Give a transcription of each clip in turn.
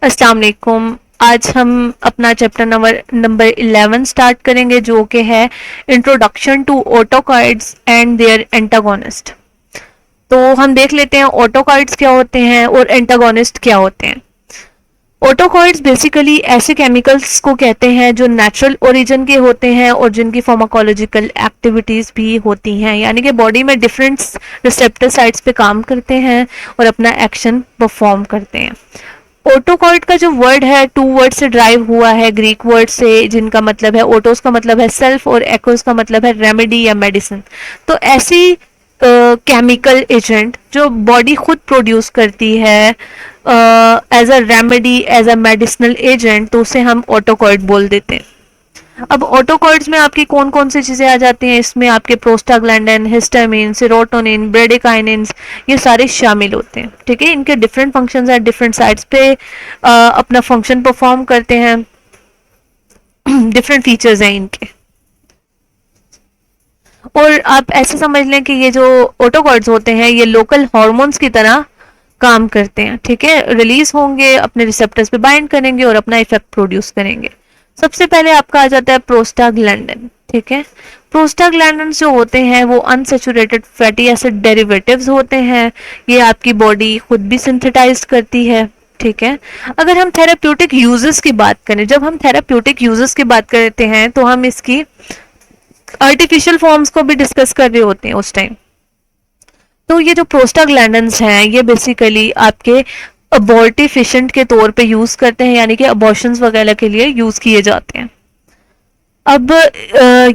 अस्सलाम वालेकुम। आज हम अपना चैप्टर नंबर 11 स्टार्ट करेंगे जो कि है introduction to autacoids and their antagonist. तो हम देख लेते हैं ऑटोकॉइड्स क्या होते हैं और एंटागोनिस्ट क्या होते हैं। ऑटोकॉइड्स बेसिकली ऐसे केमिकल्स को कहते हैं जो नेचुरल ओरिजिन के होते हैं और जिनकी फार्माकोलॉजिकल एक्टिविटीज भी होती हैं, यानी कि बॉडी में डिफरेंट रिसेप्टर साइट्स पे काम करते हैं और अपना एक्शन परफॉर्म करते हैं। ऑटोकॉइड का जो वर्ड है टू वर्ड से ड्राइव हुआ है, ग्रीक वर्ड से, जिनका मतलब है ऑटोस का मतलब है सेल्फ और एकोस का मतलब है रेमेडी या मेडिसिन। तो ऐसी केमिकल एजेंट जो बॉडी खुद प्रोड्यूस करती है as a remedy, as a medicinal agent, तो उसे हम ऑटोकॉइड बोल देते हैं। अब ऑटोकॉइड्स में आपकी कौन कौन सी चीजें आ जाती हैं, इसमें आपके प्रोस्टाग्लैंडिन, हिस्टामिन, सेरोटोनिन, ब्रेडिकाइनिन, ये सारे शामिल होते हैं। ठीक है, इनके डिफरेंट फंक्शंस हैं, डिफरेंट साइट्स पे अपना फंक्शन परफॉर्म करते हैं, डिफरेंट फीचर्स हैं इनके। और आप ऐसे समझ लें कि ये जो ऑटोकॉइड्स होते हैं ये लोकल हार्मोन्स की तरह काम करते हैं। ठीक है, रिलीज होंगे, अपने रिसेप्टर्स पे बाइंड करेंगे और अपना इफेक्ट प्रोड्यूस करेंगे। सबसे पहले आपका आ जाता है प्रोस्टाग्लैंडिन। ठीक है, प्रोस्टाग्लैंडिन जो होते हैं वो अनसेचुरेटेड फैटी एसिड डेरिवेटिव्स होते हैं। ये आपकी बॉडी खुद भी सिंथेटाइज करती है। ठीक है, अगर हम थेराप्यूटिक यूजेस की बात करें, जब हम थेराप्यूटिक यूजेस की बात करते हैं तो हम इसकी आर्टिफिशियल फॉर्म्स को भी डिस्कस कर रहे होते हैं उस टाइम। तो ये जो प्रोस्टाग्लैंडिन्स हैं ये बेसिकली आपके अबॉर्टिफिशेंट के तौर पे यूज करते हैं, यानी कि अबॉर्शंस वगैरह के लिए यूज किए जाते हैं। अब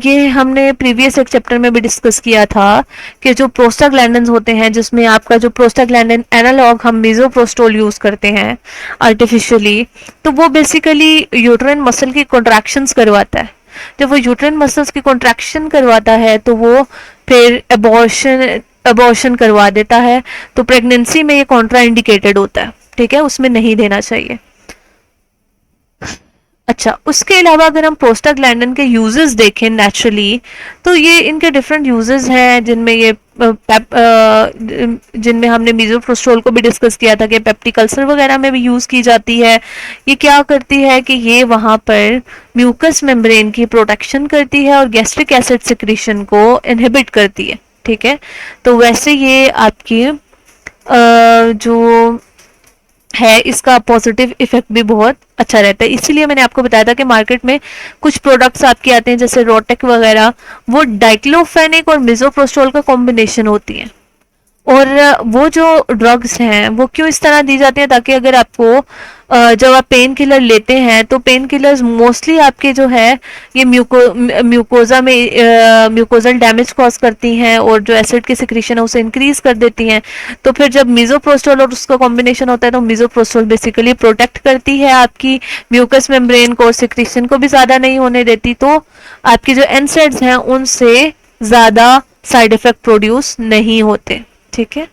ये हमने प्रीवियस एक चैप्टर में भी डिस्कस किया था कि जो प्रोस्टाग्लैंडिन्स होते हैं, जिसमें आपका जो प्रोस्टाग्लैंडिन एनालॉग हम मीजोप्रोस्टोल यूज करते हैं आर्टिफिशियली, तो वो बेसिकली यूट्राइन मसल की कॉन्ट्रैक्शंस करवाता है। जब वो यूट्राइन मसल्स की कॉन्ट्रैक्शन करवाता है तो वो फिर अबॉर्शन करवा देता है। तो प्रेगनेंसी में ये कॉन्ट्रा इंडिकेटेड होता है। ठीक है, उसमें नहीं देना चाहिए। अच्छा, उसके अलावा अगर हम प्रोस्टाग्लैंडिन के यूजेस देखें नेचुरली, तो ये इनके डिफरेंट यूजेस हैं, जिनमें ये जिनमें हमने मीजोप्रोस्टोल को भी डिस्कस किया था कि पेप्टिक अल्सर वगैरह में भी यूज की जाती है। ये क्या करती है कि ये वहाँ पर म्यूकस मेम्ब्रेन की प्रोटेक्शन करती है और गैस्ट्रिक एसिड सिक्रीशन को इनहिबिट करती है। ठीक है, तो वैसे ये आपकी जो है इसका पॉजिटिव इफेक्ट भी बहुत अच्छा रहता है। इसीलिए मैंने आपको बताया था कि मार्केट में कुछ प्रोडक्ट्स आपके आते हैं जैसे रोटेक वगैरह, वो डाइक्लोफेनिक और मिजोप्रोस्टोल का कॉम्बिनेशन होती है। और वो जो ड्रग्स हैं वो क्यों इस तरह दी जाती हैं, ताकि अगर आपको जब आप पेन किलर लेते हैं तो पेन किलर्स मोस्टली आपके जो है ये म्यूकोजा में म्यूकोजल डैमेज कॉज करती हैं और जो एसिड की सिक्रीशन है उसे इंक्रीज कर देती हैं। तो फिर जब मिजोप्रोस्टोल और उसका कॉम्बिनेशन होता है तो मिजोप्रोस्टोल बेसिकली प्रोटेक्ट करती है आपकी म्यूकस मेम्ब्रेन को और सिक्रीशन को भी ज़्यादा नहीं होने देती। तो आपकी जो एनसेड्स हैं उनसे ज़्यादा साइड इफेक्ट प्रोड्यूस नहीं होते। ठीक है,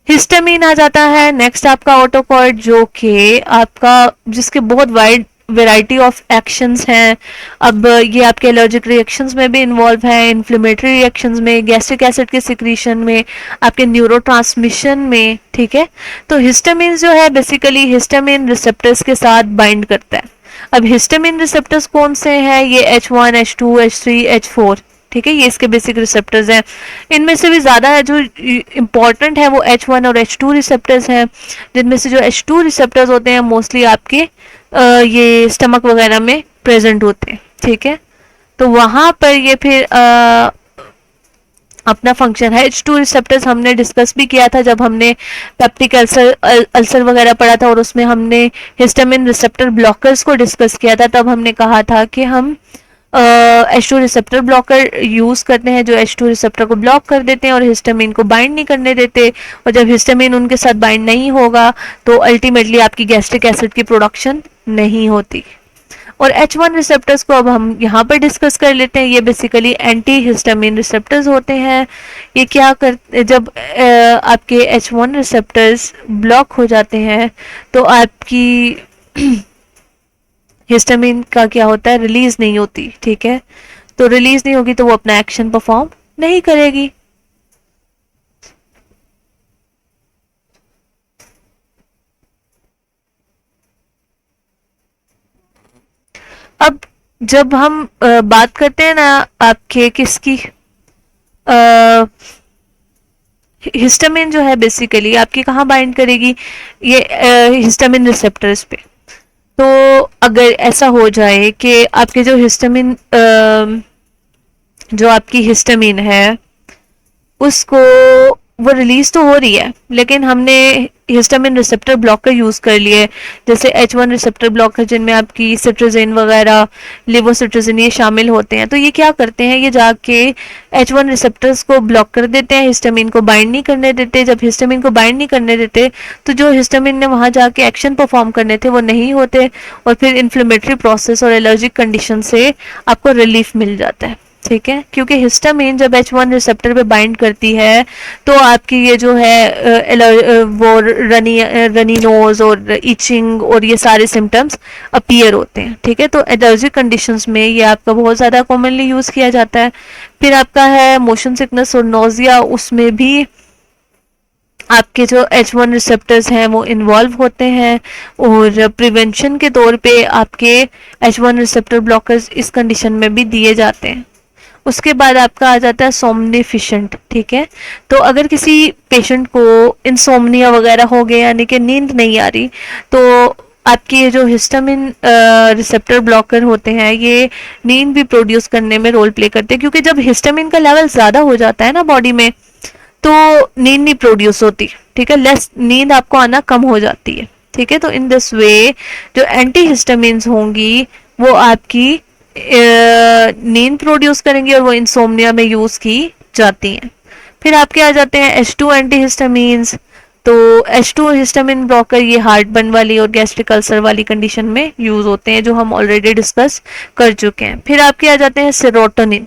हिस्टामिन आ जाता है नेक्स्ट आपका ऑटोकॉइड, जो कि आपका जिसके बहुत वाइड वैरायटी ऑफ एक्शंस हैं। अब ये आपके एलर्जिक रिएक्शंस में भी इन्वॉल्व है, इन्फ्लेमेटरी रिएक्शंस में, गैस्ट्रिक एसिड के सिक्रीशन में, आपके न्यूरोट्रांसमिशन में। ठीक है, तो हिस्टामिन जो है बेसिकली हिस्टामिन रिसेप्टर्स के साथ बाइंड करता है। अब हिस्टामिन रिसेप्टर्स कौन से हैं, ये H1, H2, H3, H4। ठीक है, ये इसके बेसिक रिसेप्टर्स हैं। इनमें से भी ज़्यादा है जो इम्पॉर्टेंट है वो H1 और H2 रिसेप्टर्स हैं, जिनमें से जो H2 रिसेप्टर्स होते हैं मोस्टली आपके ये स्टमक वगैरह में प्रेजेंट होते हैं। ठीक है, तो वहाँ पर ये फिर अपना फंक्शन है। H2 रिसेप्टर्स हमने डिस्कस भी किया था जब हमने पेप्टिक अल्सर वगैरह पढ़ा था और उसमें हमने हिस्टामिन रिसेप्टर ब्लॉकर्स को डिस्कस किया था। तब हमने कहा था कि हम H2 रिसेप्टर ब्लॉकर यूज करते हैं जो H2 रिसेप्टर को ब्लॉक कर देते हैं और हिस्टामिन को बाइंड नहीं करने देते। और जब हिस्टामिन उनके साथ बाइंड नहीं होगा तो अल्टीमेटली आपकी गैस्ट्रिक एसिड की प्रोडक्शन नहीं होती। और H1 रिसेप्टर्स को अब हम यहाँ पर डिस्कस कर लेते हैं। ये बेसिकली एंटी हिस्टामिन रिसेप्टर्स होते हैं। ये क्या करते, जब आपके H1 रिसेप्टर्स ब्लॉक हो जाते हैं तो आपकी हिस्टामिन का क्या होता है, रिलीज नहीं होती। ठीक है, तो रिलीज नहीं होगी तो वो अपना एक्शन परफॉर्म नहीं करेगी। अब जब हम बात करते हैं ना आपके किसकी, हिस्टामिन जो है बेसिकली आपकी कहाँ बाइंड करेगी, ये हिस्टामिन रिसेप्टर्स पे। तो अगर ऐसा हो जाए कि आपके जो हिस्टामिन जो आपकी हिस्टामिन है उसको, वो रिलीज तो हो रही है लेकिन हमने हिस्टामिन रिसेप्टर ब्लॉकर यूज कर लिए, जैसे H1 रिसेप्टर ब्लॉकर जिनमें आपकी सिट्रोजिन वगैरह, लिवोसिट्रोजिन ये शामिल होते हैं। तो ये क्या करते हैं, ये जाके H1 रिसेप्टर्स को ब्लॉक कर देते हैं, हिस्टामिन को बाइंड नहीं करने देते। जब हिस्टामिन को बाइंड नहीं करने देते तो जो हिस्टामिन ने वहां जाके एक्शन परफॉर्म करने थे वो नहीं होते, और फिर इन्फ्लेमेटरी प्रोसेस और एलर्जिक कंडीशन से आपको रिलीफ मिल जाता है। ठीक है, क्योंकि हिस्टामिन जब H1 रिसेप्टर पे बाइंड करती है तो आपकी ये जो है वो रनी नोज और इचिंग और ये सारे सिम्टम्स अपीयर होते हैं। ठीक है, तो एलर्जिक कंडीशंस में ये आपका बहुत ज़्यादा कॉमनली यूज़ किया जाता है। फिर आपका है मोशन सिकनेस और नोजिया, उसमें भी आपके जो H1 रिसेप्टर्स हैं वो इन्वॉल्व होते हैं, और प्रिवेंशन के तौर पे आपके H1 रिसेप्टर ब्लॉकर्स इस कंडीशन में भी दिए जाते हैं। उसके बाद आपका आ जाता है सोमनिफिशेंट। ठीक है, तो अगर किसी पेशेंट को इंसोमनिया वगैरह हो गया यानी कि नींद नहीं आ रही, तो आपके ये जो हिस्टामिन रिसेप्टर ब्लॉकर होते हैं ये नींद भी प्रोड्यूस करने में रोल प्ले करते हैं, क्योंकि जब हिस्टामिन का लेवल ज़्यादा हो जाता है ना बॉडी में तो नींद नहीं प्रोड्यूस होती। ठीक है, लेस नींद आपको आना कम हो जाती है। ठीक है, तो इन दिस वे जो एंटी हिस्टामिन्स होंगी वो आपकी नींद प्रोड्यूस करेंगी और वो इंसोम्निया में यूज की जाती हैं। फिर आपके आ जाते हैं H2 एंटी हिस्टामिन्स। तो H2 हिस्टामिन ब्लॉकर ये हार्ट बर्न वाली और गैस्ट्रिक अल्सर वाली कंडीशन में यूज होते हैं, जो हम ऑलरेडी डिस्कस कर चुके हैं। फिर आपके आ जाते हैं सेरोटोनिन।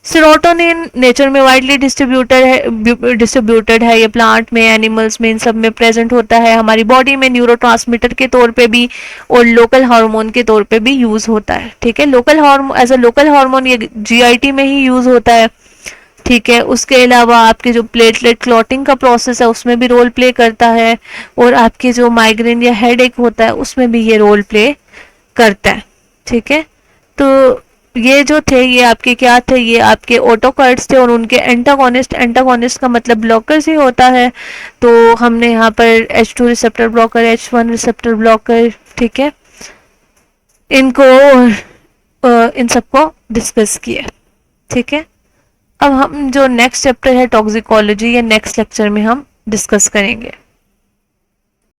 सेरोटोनिन नेचर में वाइडली डिस्ट्रीब्यूटेड है, ये प्लांट में, एनिमल्स में, इन सब में प्रेजेंट होता है। हमारी बॉडी में न्यूरोट्रांसमीटर के तौर पे भी और लोकल हार्मोन के तौर पे भी यूज होता है। ठीक है, local hormone as a local hormone ये जीआईटी में ही यूज होता है। ठीक है, उसके अलावा आपके जो प्लेटलेट क्लॉटिंग का प्रोसेस है उसमें भी रोल प्ले करता है, और आपके जो माइग्रेन या हेडेक होता है उसमें भी ये रोल प्ले करता है। ठीक है, तो ये जो थे ये आपके क्या थे, ये आपके ऑटोकर्ट्स थे और उनके एंटागोनिस्ट, एंटागोनिस्ट का मतलब ब्लॉकर्स ही होता है। तो हमने यहाँ पर H2 receptor blocker, H1 receptor blocker, ठीक है, इनको इन सबको डिस्कस किया। ठीक है, अब हम जो नेक्स्ट चैप्टर है टॉक्सिकोलॉजी, या नेक्स्ट लेक्चर में हम डिस्कस करेंगे।